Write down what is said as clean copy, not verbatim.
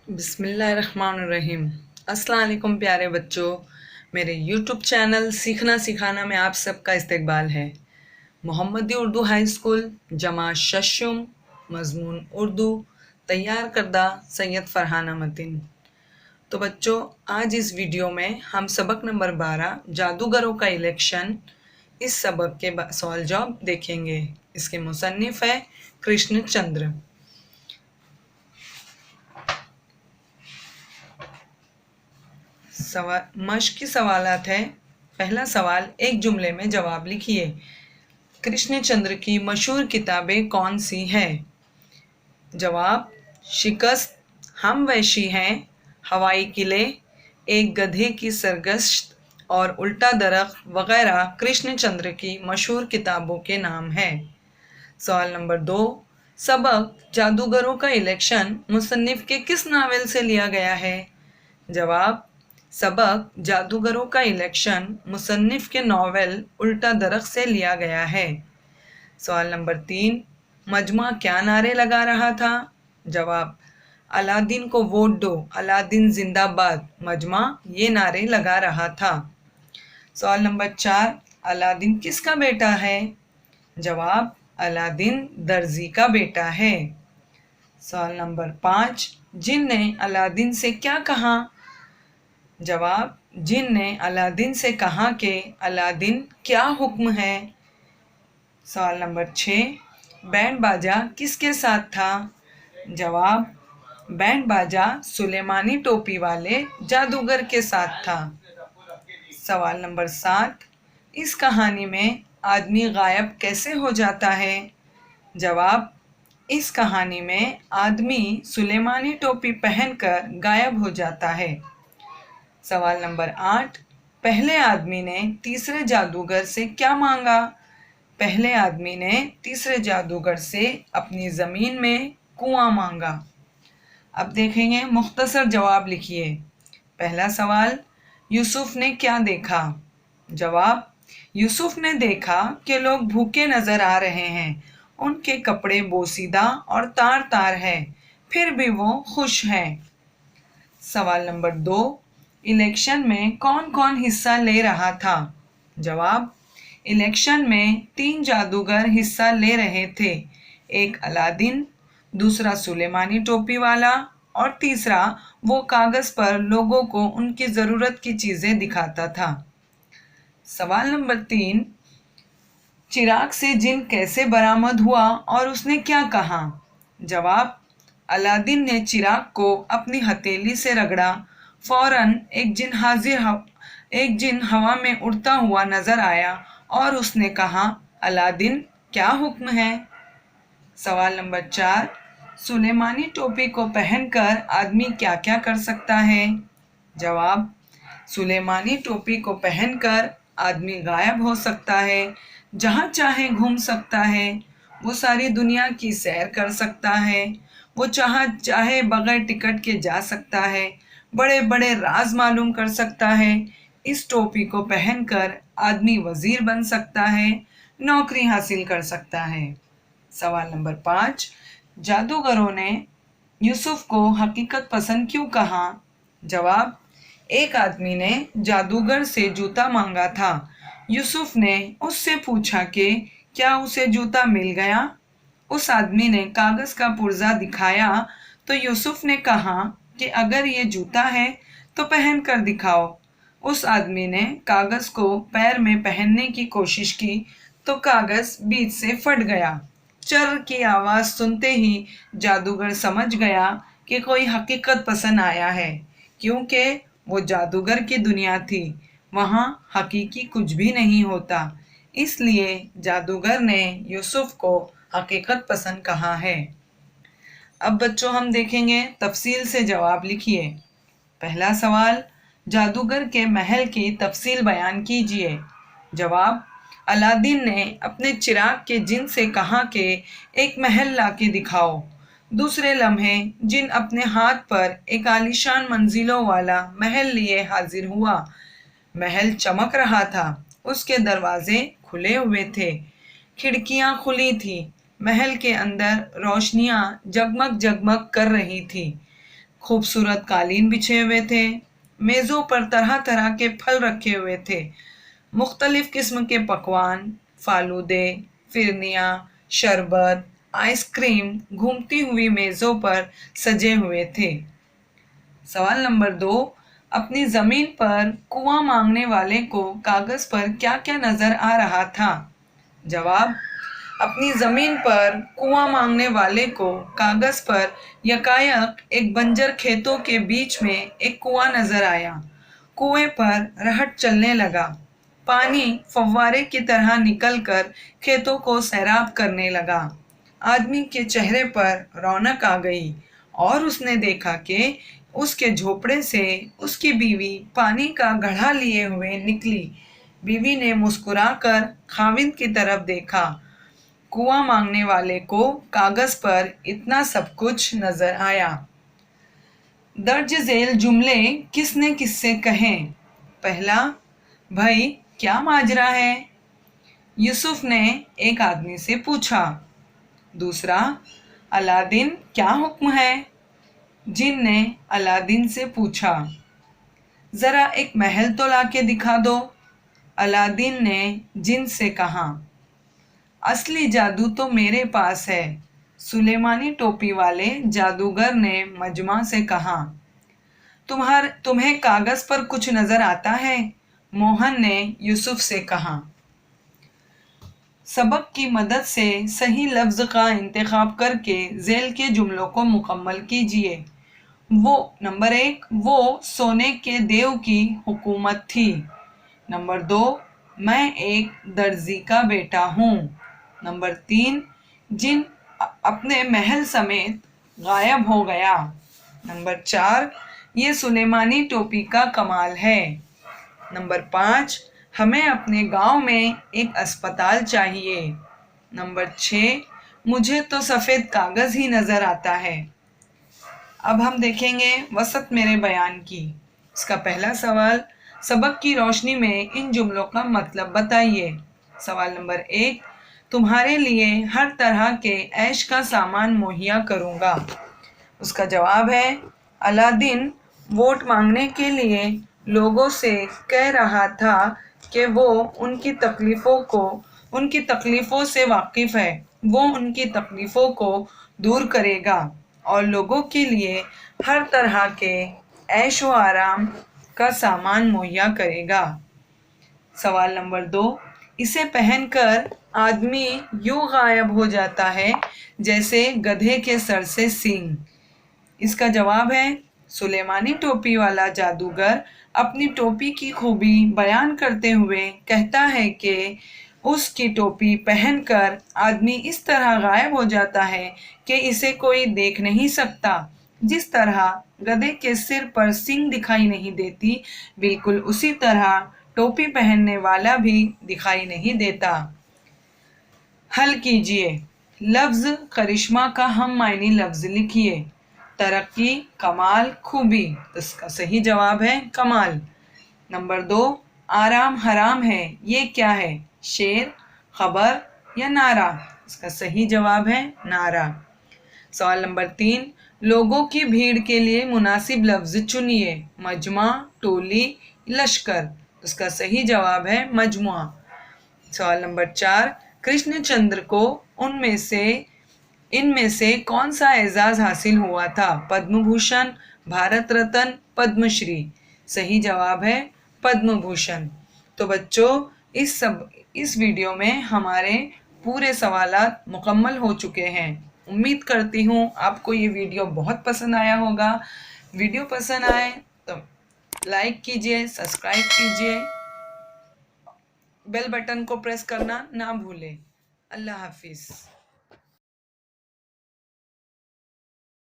बिस्मिल्लाहिर्रहमानिर्रहीम। अस्सलाम वालेकुम प्यारे बच्चों, मेरे यूट्यूब चैनल सीखना सिखाना में आप सबका इस्तकबाल है। मोहम्मदी उर्दू हाई स्कूल जमात शशुम मजमून उर्दू तैयार करदा सैयद फरहाना मतीन। तो बच्चों, आज इस वीडियो में हम सबक नंबर 12 जादूगरों का इलेक्शन इस सबक के सवाल जवाब देखेंगे। इसके मुसन्निफ है कृष्ण चंद्र। मश्क सवालात है। पहला सवाल, एक जुमले में जवाब लिखिए। कृष्ण चंद्र की मशहूर किताबें कौन सी हैं? जवाब, शिकस्त, हम वैशी हैं, हवाई किले, एक गधे की सरगश्त और उल्टा दरख्त वगैरह कृष्ण चंद्र की मशहूर किताबों के नाम हैं। सवाल नंबर 2, सबक जादूगरों का इलेक्शन मुसन्निफ के किस नावल से लिया गया है? जवाब, सबक जादूगरों का इलेक्शन मुसन्निफ के नावल उल्टा दरख्त से लिया गया है। सवाल नंबर 3, मजमा क्या नारे लगा रहा था? जवाब, अलादीन को वोट दो, अलादीन जिंदाबाद, मजमा ये नारे लगा रहा था। सवाल नंबर 4, अलादीन किसका बेटा है? जवाब, अलादीन दर्जी का बेटा है। सवाल नंबर 5, जिन ने अलादीन से क्या कहा? जवाब, जिन ने अलादीन से कहा कि अलादीन क्या हुक्म है? सवाल नंबर 6, बैंड बाजा किसके साथ था? जवाब, बैंड बाजा सुलेमानी टोपी वाले जादूगर के साथ था। सवाल नंबर 7, इस कहानी में आदमी गायब कैसे हो जाता है? जवाब, इस कहानी में आदमी सुलेमानी टोपी पहनकर गायब हो जाता है। सवाल नंबर 8, पहले आदमी ने तीसरे जादूगर से क्या मांगा? पहले आदमी ने तीसरे जादूगर से अपनी ज़मीन में कुआं मांगा। अब देखेंगे, मुख्तसर जवाब लिखिए। पहला सवाल, यूसुफ ने क्या देखा? जवाब, यूसुफ ने देखा कि लोग भूखे नज़र आ रहे हैं, उनके कपड़े बोसीदा और तार तार हैं, फिर भी वो खुश हैं। सवाल नंबर 2, इलेक्शन में कौन कौन हिस्सा ले रहा था? जवाब, इलेक्शन में 3 जादूगर हिस्सा ले रहे थे, एक अलादीन, दूसरा सुलेमानी टोपी वाला और तीसरा वो कागज़ पर लोगों को उनकी ज़रूरत की चीज़ें दिखाता था। सवाल नंबर 3, चिराग से जिन कैसे बरामद हुआ और उसने क्या कहा? जवाब, अलादीन ने चिराग को अपनी हथेली से रगड़ा, फौरन एक जिन हवा में उड़ता हुआ नजर आया और उसने कहा, अलादीन क्या हुक्म है? सवाल नंबर 4, सुलेमानी टोपी को पहनकर आदमी क्या क्या कर सकता है? जवाब, सुलेमानी टोपी को पहनकर आदमी गायब हो सकता है, जहाँ चाहे घूम सकता है, वो सारी दुनिया की सैर कर सकता है, वो चाहे बगैर टिकट के जा सकता है, बड़े बड़े राज मालूम कर सकता है। इस टोपी को पहनकर आदमी वजीर बन सकता है, नौकरी हासिल कर सकता है। सवाल नंबर 5, जादूगरों ने यूसुफ को हकीकत पसंद क्यों कहा? जवाब, एक आदमी ने जादूगर से जूता मांगा था। यूसुफ ने उससे पूछा कि क्या उसे जूता मिल गया? उस आदमी ने कागज़ का पुर्जा दिखाया तो यूसुफ ने कहा कि अगर ये जूता है तो पहन कर दिखाओ। उस आदमी ने कागज़ को पैर में पहनने की कोशिश की तो कागज़ बीच से फट गया। चर्र की आवाज़ सुनते ही जादूगर समझ गया कि कोई हकीकत पसंद आया है, क्योंकि वो जादूगर की दुनिया थी, वहाँ हकीकी कुछ भी नहीं होता। इसलिए जादूगर ने यूसुफ को हकीकत पसंद कहा है। अब बच्चों हम देखेंगे, तफसील से जवाब लिखिए। पहला सवाल, जादूगर के महल की तफसील बयान कीजिए। जवाब, अलादीन ने अपने चिराग के जिन से कहा कि एक महल लाके दिखाओ। दूसरे लम्हे जिन अपने हाथ पर एक आलीशान मंजिलों वाला महल लिए हाजिर हुआ। महल चमक रहा था, उसके दरवाजे खुले हुए थे, खिड़कियां खुली थी, महल के अंदर रोशनियां जगमग जगमग कर रही थी। खूबसूरत कालीन बिछे हुए थे। मेज़ों पर तरह तरह के फल रखे हुए थे। मुख्तलिफ किस्म के पकवान, फालूदे, फिरनियाँ, शरबत, आइसक्रीम घूमती हुई मेज़ों पर सजे हुए थे। सवाल नंबर 2, अपनी ज़मीन पर कुआं मांगने वाले को कागज़ पर क्या क्या नज़र आ रहा था? जवाब, अपनी ज़मीन पर कुआं मांगने वाले को कागज़ पर यकायक एक बंजर खेतों के बीच में एक कुआं नज़र आया। कुएं पर रहट चलने लगा। पानी फव्वारे की तरह निकलकर खेतों को सैराब करने लगा। आदमी के चेहरे पर रौनक आ गई और उसने देखा कि उसके झोपड़े से उसकी बीवी पानी का घड़ा लिए हुए निकली। बीवी ने मुस्कुराकर खाविंद की तरफ देखा। कुआं मांगने वाले को कागज पर इतना सब कुछ नजर आया। दर्ज झेल जुमले किसने किससे कहें? पहला, भाई क्या माजरा है? यूसुफ ने एक आदमी से पूछा। दूसरा, अलादीन क्या हुक्म है? जिन ने अलादीन से पूछा। ज़रा एक महल तो लाके दिखा दो, अलादीन ने जिन से कहा। असली जादू तो मेरे पास है, सुलेमानी टोपी वाले जादूगर ने मजमा से कहा। तुम्हें कागज पर कुछ नजर आता है? मोहन ने यूसुफ से कहा। सबक की मदद से सही लफ्ज़ का इंतखाब करके झेल के जुमलों को मुकम्मल कीजिए। नंबर 1, वो सोने के देव की हुकूमत थी। नंबर 2, मैं एक दर्जी का बेटा हूँ। नंबर 3, जिन अपने महल समेत गायब हो गया। नंबर 4, ये सुलेमानी टोपी का कमाल है। नंबर 5, हमें अपने गांव में एक अस्पताल चाहिए। नंबर 6, मुझे तो सफ़ेद कागज़ ही नज़र आता है। अब हम देखेंगे वसत मेरे बयान की। इसका पहला सवाल, सबक की रोशनी में इन जुमलों का मतलब बताइए। सवाल नंबर 1, तुम्हारे लिए हर तरह के ऐश का सामान मुहैया करूँगा। उसका जवाब है, अलादीन वोट मांगने के लिए लोगों से कह रहा था कि वो उनकी तकलीफ़ों से वाकिफ़ है। वो उनकी तकलीफ़ों को दूर करेगा और लोगों के लिए हर तरह के ऐश व आराम का सामान मुहैया करेगा। सवाल नंबर 2, इसे पहनकर आदमी यूं गायब हो जाता है जैसे गधे के सर से सींग। इसका जवाब है, सुलेमानी टोपी वाला जादूगर अपनी टोपी की खूबी बयान करते हुए कहता है कि उसकी टोपी पहनकर आदमी इस तरह गायब हो जाता है कि इसे कोई देख नहीं सकता। जिस तरह गधे के सिर पर सींग दिखाई नहीं देती, बिल्कुल उसी तरह टोपी पहनने वाला भी दिखाई नहीं देता। हल कीजिए। लफ्ज़ करिश्मा का हम मायनी लफ्ज़ लिखिए। तरक्की, कमाल, खूबी। इसका सही जवाब है कमाल। नंबर 2, आराम हराम है, ये क्या है? शेर, खबर या नारा? इसका सही जवाब है नारा। सवाल नंबर 3, लोगों की भीड़ के लिए मुनासिब लफ्ज़ चुनिए। मजमा, टोली, लश्कर? इसका सही जवाब है मजमुआ। सवाल नंबर 4, कृष्णचंद्र को इनमें से कौन सा एजाज हासिल हुआ था? पद्म भूषण, भारत रत्न, पद्मश्री? सही जवाब है पद्म भूषण। तो बच्चों, इस वीडियो में हमारे पूरे सवालात मुकम्मल हो चुके हैं। उम्मीद करती हूँ आपको ये वीडियो बहुत पसंद आया होगा। वीडियो पसंद आए तो लाइक कीजिए, सब्सक्राइब कीजिए, बेल बटन को प्रेस करना ना भूलें। अल्लाह हाफिज़।